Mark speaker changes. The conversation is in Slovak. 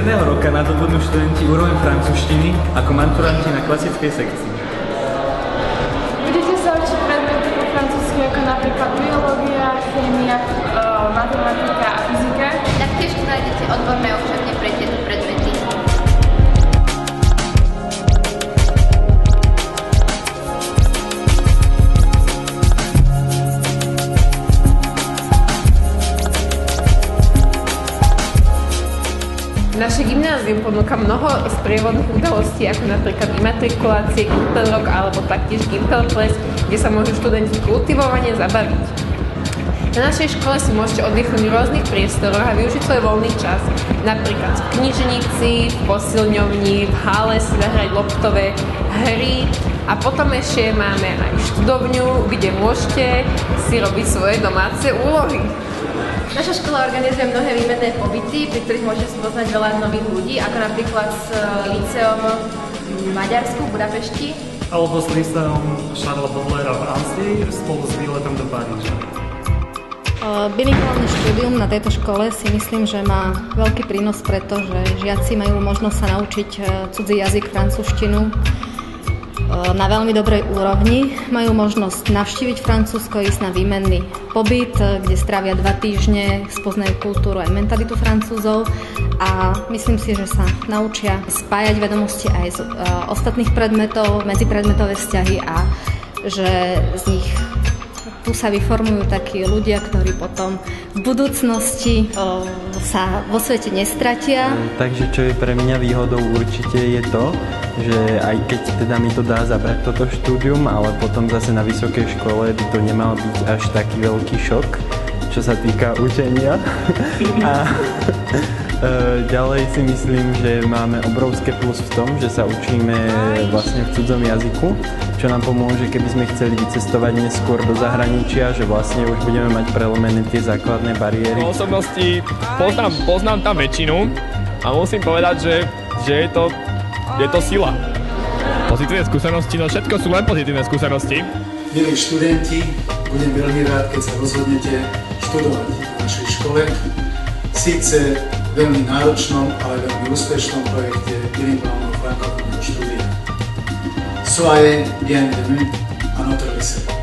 Speaker 1: jedného roka nadobudnú študenti úroveň francúzštiny ako maturanti na klasickej sekcii.
Speaker 2: Budete sa učiť predmety po francúzsky ako napríklad biológia, chémia, matematika a fyzika.
Speaker 3: Taktiež nájdete odborné učebne pre tieto predmety.
Speaker 4: Naše gymnázium ponúka mnoho sprievodných udalostí, ako napríklad imatrikulácie, Gimpel Rock alebo taktiež Gimpel Ples, kde sa môžu študenti kultivovane zabaviť. Na našej škole si môžete oddychnúť v rôznych priestoroch a využiť svoj voľný čas, napríklad v knižnici, v posilňovni, v hále si zahrať loptové hry a potom ešte máme aj študovňu, kde môžete si robiť svoje domáce úlohy.
Speaker 5: Naša škola organizuje mnohé výmenné pobyty, pri ktorých môžete spoznať veľa nových ľudí, ako napríklad s líceom v Maďarsku, v Budapešti.
Speaker 6: Alebo s líceom Charlesa Baudelaira v Anstey spolu s výletom do Paríža.
Speaker 7: Bilingválne štúdium na tejto škole si myslím, že má veľký prínos, pretože žiaci majú možnosť sa naučiť cudzí jazyk, francúzštinu na veľmi dobrej úrovni. Majú možnosť navštíviť Francúzsko, ísť na výmenný pobyt, kde strávia 2 týždne, spoznajú kultúru aj mentalitu Francúzov a myslím si, že sa naučia spájať vedomosti aj z ostatných predmetov, medzipredmetové vzťahy a že z nich tu sa vyformujú takí ľudia, ktorí potom v budúcnosti sa vo svete nestratia.
Speaker 8: Takže čo je pre mňa výhodou určite je to, že aj keď teda mi to dá zabrať toto štúdium, ale potom zase na vysokej škole by to nemal byť až taký veľký šok, čo sa týka učenia. A ďalej si myslím, že máme obrovské plus v tom, že sa učíme vlastne v cudzom jazyku, čo nám pomôže, keby sme chceli vycestovať neskôr do zahraničia, že vlastne už budeme mať prelomené tie základné bariéry.
Speaker 9: V osobnosti poznám tam väčšinu a musím povedať, že je to sila. Pozitívne skúsenosti, no všetko sú len pozitívne skúsenosti.
Speaker 10: Milí študenti, budem veľmi rád, keď sa rozhodnete študovať v našej škole. Síce veľmi náročnom, ale veľmi úspešnom projekte bilingválneho frankofónneho štúdia. Soyez bienvenus à notre lycée.